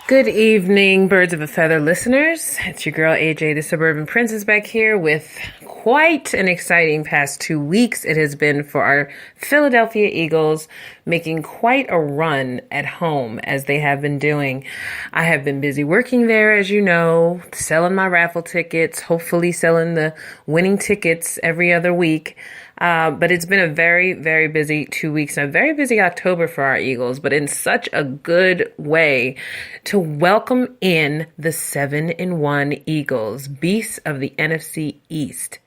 Good evening, Birds of a Feather listeners. It's your girl AJ, the Suburban Princess, back here with quite an exciting past 2 weeks. It has been for our Philadelphia Eagles, making quite a run at home as they have been doing. I have been busy working there, as you know, selling my raffle tickets, hopefully selling the winning tickets every other week. But it's been a very, very busy 2 weeks and a very busy October for our Eagles, but in such a good way to welcome in the 7-1 Eagles, beasts of the NFC East.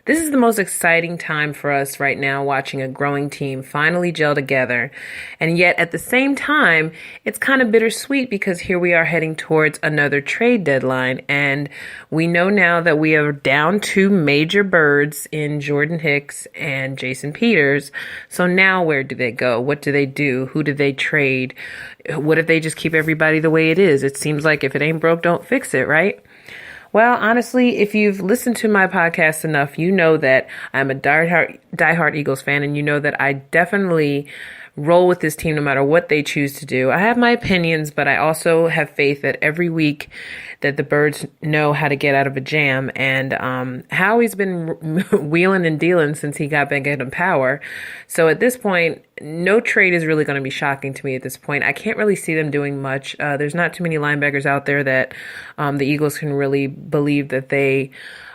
This is the most exciting time for us right now, watching a growing team finally gel together. And yet at the same time, it's kind of bittersweet because here we are heading towards another trade deadline. And we know now that we are down two major birds in Jordan Hicks and Jason Peters. So now where do they go? What do they do? Who do they trade? What if they just keep everybody the way it is? It seems like if it ain't broke, don't fix it, right? Well, honestly, if you've listened to my podcast enough, you know that I'm a diehard Eagles fan, and you know that I definitely roll with this team no matter what they choose to do. I have my opinions, but I also have faith that every week that the Birds know how to get out of a jam. And Howie's been wheeling and dealing since he got back in power. So at this point, no trade is really going to be shocking to me at this point. I can't really see them doing much. There's not too many linebackers out there that the Eagles can really believe that they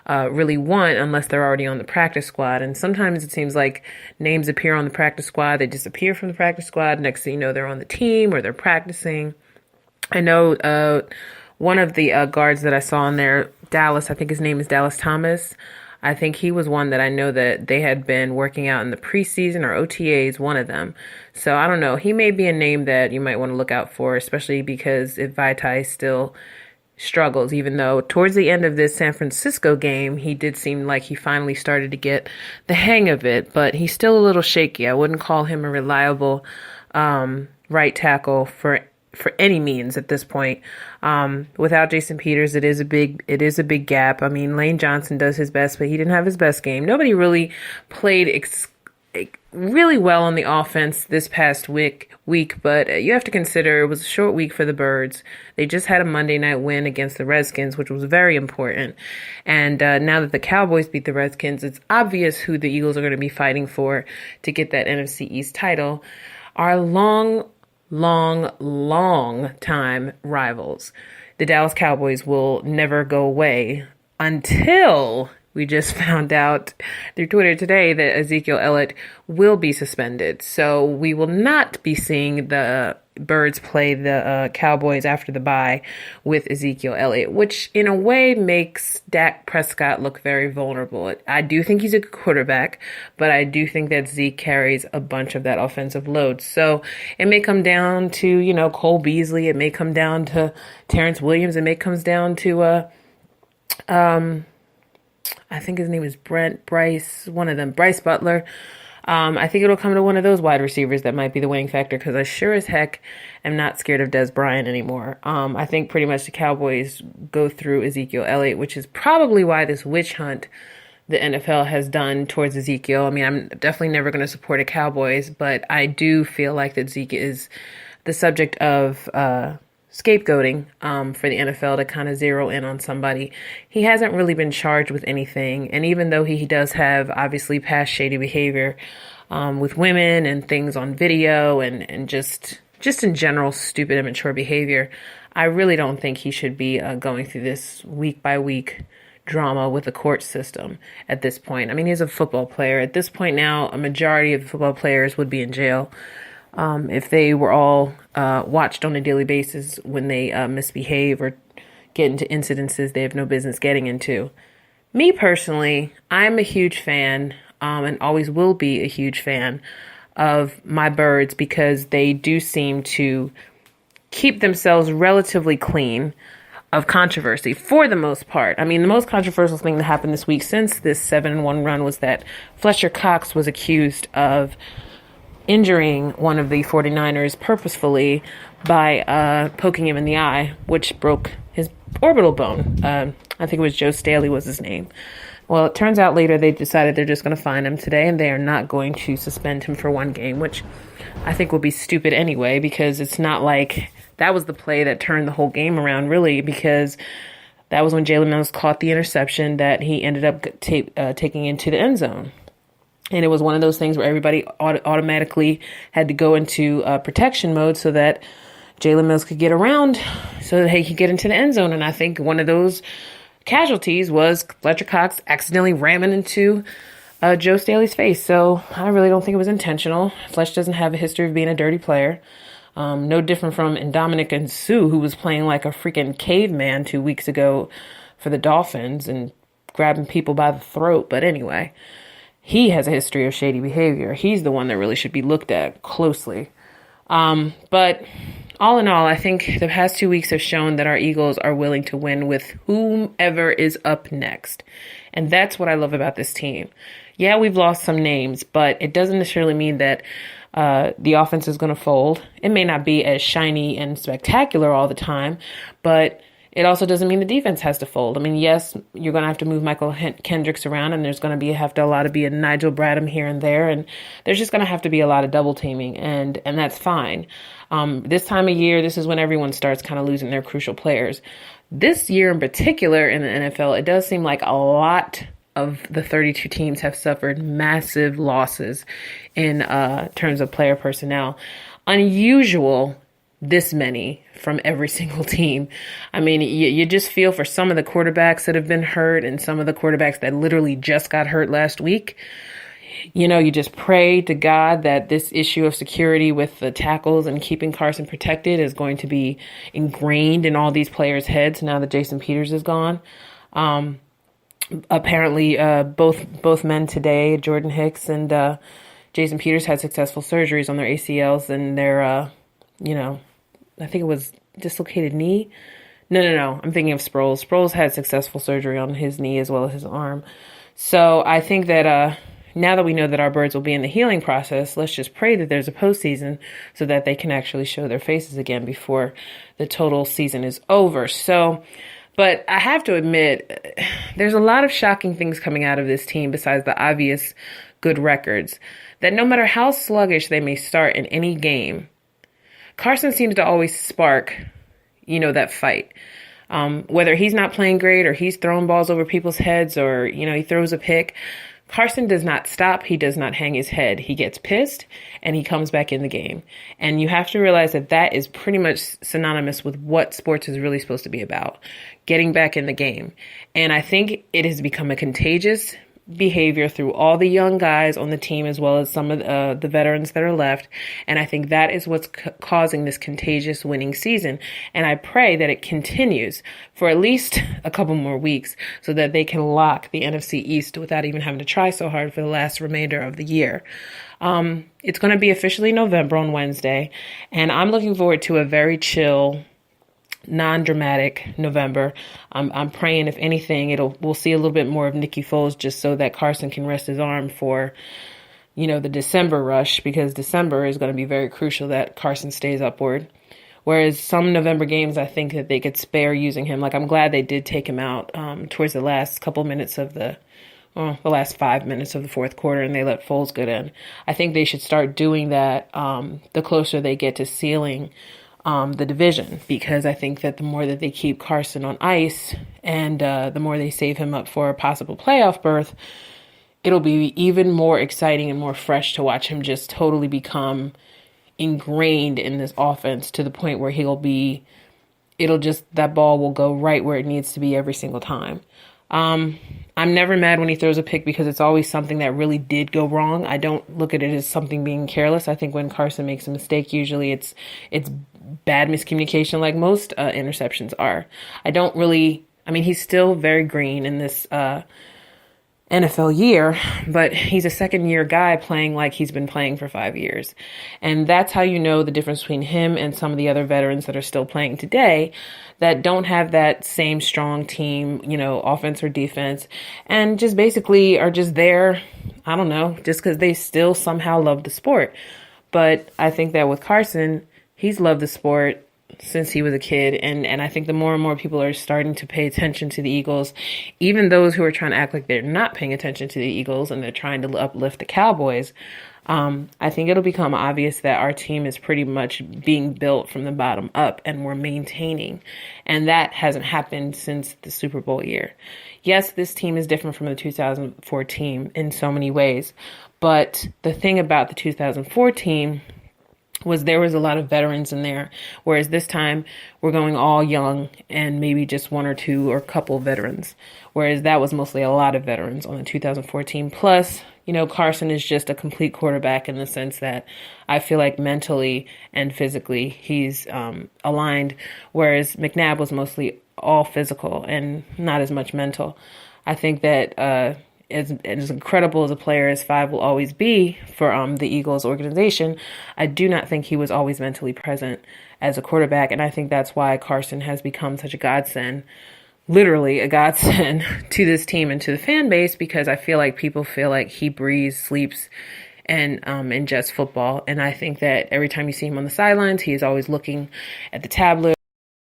really want unless they're already on the practice squad. And sometimes it seems like names appear on the practice squad, they disappear from the practice squad. Next thing you know, they're on the team or they're practicing. I know one of the guards that I saw in there, Dallas, I think his name is Dallas Thomas. I think he was one that I know that they had been working out in the preseason or OTAs, one of them. So I don't know. He may be a name that you might want to look out for, especially because if Vaitai still struggles, even though towards the end of this San Francisco game, he did seem like he finally started to get the hang of it, but he's still a little shaky. I wouldn't call him a reliable right tackle for any means at this point. Without Jason Peters, it is a big gap. I mean, Lane Johnson does his best, but he didn't have his best game. Nobody really played really well on the offense this past week, but you have to consider it was a short week for the Birds. They just had a Monday night win against the Redskins, which was very important. And now that the Cowboys beat the Redskins, it's obvious who the Eagles are going to be fighting for to get that NFC East title. Our long time rivals, the Dallas Cowboys, will never go away until we just found out through Twitter today that Ezekiel Elliott will be suspended. So we will not be seeing the Birds play the Cowboys after the bye with Ezekiel Elliott, which in a way makes Dak Prescott look very vulnerable. I do think he's a good quarterback, but I do think that Zeke carries a bunch of that offensive load. So it may come down to, Cole Beasley. It may come down to Terrence Williams. It may come down to, I think his name is Bryce Butler. I think it'll come to one of those wide receivers that might be the winning factor, because I sure as heck am not scared of Dez Bryant anymore. I think pretty much the Cowboys go through Ezekiel Elliott, which is probably why this witch hunt the NFL has done towards Ezekiel. I mean, I'm definitely never going to support a Cowboys, but I do feel like that Zeke is the subject of scapegoating for the NFL to kind of zero in on somebody. He hasn't really been charged with anything. And even though he does have obviously past shady behavior with women and things on video and just in general stupid, immature behavior, I really don't think he should be going through this week by week drama with the court system at this point. I mean, he's a football player. At this point now, a majority of football players would be in jail if they were all watched on a daily basis when they misbehave or get into incidences they have no business getting into. Me personally, I'm a huge fan and always will be a huge fan of my Birds, because they do seem to keep themselves relatively clean of controversy for the most part. I mean, the most controversial thing that happened this week since this 7-1 run was that Fletcher Cox was accused of injuring one of the 49ers purposefully by poking him in the eye, which broke his orbital bone. I think it was Joe Staley was his name. Well, it turns out later they decided they're just going to fine him today, and they are not going to suspend him for one game, which I think will be stupid anyway, because it's not like that was the play that turned the whole game around, really, because that was when Jalen Mills caught the interception that he ended up taking into the end zone. And it was one of those things where everybody automatically had to go into protection mode so that Jalen Mills could get around so that he could get into the end zone. And I think one of those casualties was Fletcher Cox accidentally ramming into Joe Staley's face. So I really don't think it was intentional. Fletch doesn't have a history of being a dirty player. No different from Ndamukong Suh, who was playing like a freaking caveman 2 weeks ago for the Dolphins and grabbing people by the throat. But anyway, he has a history of shady behavior. He's the one that really should be looked at closely. But all in all, I think the past 2 weeks have shown that our Eagles are willing to win with whomever is up next. And that's what I love about this team. Yeah, we've lost some names, but it doesn't necessarily mean that the offense is going to fold. It may not be as shiny and spectacular all the time, but it also doesn't mean the defense has to fold. I mean, yes, you're going to have to move Michael Kendricks around, and there's going to have to be a Nigel Bradham here and there, and there's just going to have to be a lot of double teaming, and that's fine. This time of year, this is when everyone starts kind of losing their crucial players. This year in particular in the NFL, it does seem like a lot of the 32 teams have suffered massive losses in terms of player personnel. Unusual this many from every single team. I mean, you just feel for some of the quarterbacks that have been hurt and some of the quarterbacks that literally just got hurt last week. You know, you just pray to God that this issue of security with the tackles and keeping Carson protected is going to be ingrained in all these players' heads now that Jason Peters is gone. Apparently, both men today, Jordan Hicks and Jason Peters, had successful surgeries on their ACLs and their, I think it was dislocated knee. No. I'm thinking of Sproles. Sproles had successful surgery on his knee as well as his arm. So I think that now that we know that our birds will be in the healing process, let's just pray that there's a postseason so that they can actually show their faces again before the total season is over. So, but I have to admit, there's a lot of shocking things coming out of this team besides the obvious good records, that no matter how sluggish they may start in any game, Carson seems to always spark, that fight. Whether he's not playing great or he's throwing balls over people's heads or, he throws a pick, Carson does not stop. He does not hang his head. He gets pissed and he comes back in the game. And you have to realize that that is pretty much synonymous with what sports is really supposed to be about, getting back in the game. And I think it has become a contagious behavior through all the young guys on the team as well as some of the veterans that are left. And I think that is what's causing this contagious winning season. And I pray that it continues for at least a couple more weeks so that they can lock the NFC East without even having to try so hard for the last remainder of the year. It's going to be officially November on Wednesday, and I'm looking forward to a very chill, non-dramatic November. I'm praying, if anything, we'll see a little bit more of Nicky Foles just so that Carson can rest his arm for, the December rush, because December is going to be very crucial that Carson stays upward. Whereas some November games, I think that they could spare using him. Like, I'm glad they did take him out towards the last couple minutes of the last 5 minutes of the fourth quarter, and they let Foles get in. I think they should start doing that the closer they get to sealing the division, because I think that the more that they keep Carson on ice and the more they save him up for a possible playoff berth, it'll be even more exciting and more fresh to watch him just totally become ingrained in this offense to the point where that ball will go right where it needs to be every single time. I'm never mad when he throws a pick because it's always something that really did go wrong. I don't look at it as something being careless. I think when Carson makes a mistake, usually it's bad miscommunication, like most interceptions are. He's still very green in this NFL year, but he's a second-year guy playing like he's been playing for 5 years. And that's how you know the difference between him and some of the other veterans that are still playing today that don't have that same strong team, offense or defense, and just basically are just there, I don't know, just because they still somehow love the sport. But I think that with Carson, he's loved the sport since he was a kid. And I think the more and more people are starting to pay attention to the Eagles, even those who are trying to act like they're not paying attention to the Eagles and they're trying to uplift the Cowboys, I think it'll become obvious that our team is pretty much being built from the bottom up and we're maintaining. And that hasn't happened since the Super Bowl year. Yes, this team is different from the 2004 team in so many ways. But the thing about the 2004 team was there was a lot of veterans in there, whereas this time we're going all young and maybe just one or two or couple veterans, whereas that was mostly a lot of veterans on the 2014. Plus, Carson is just a complete quarterback in the sense that I feel like mentally and physically he's aligned, whereas McNabb was mostly all physical and not as much mental. I think that as incredible as a player as Five will always be for the Eagles organization, I do not think he was always mentally present as a quarterback, and I think that's why Carson has become such a godsend, literally a godsend to this team and to the fan base, because I feel like people feel like he breathes, sleeps, and ingests football. And I think that every time you see him on the sidelines, he is always looking at the tablet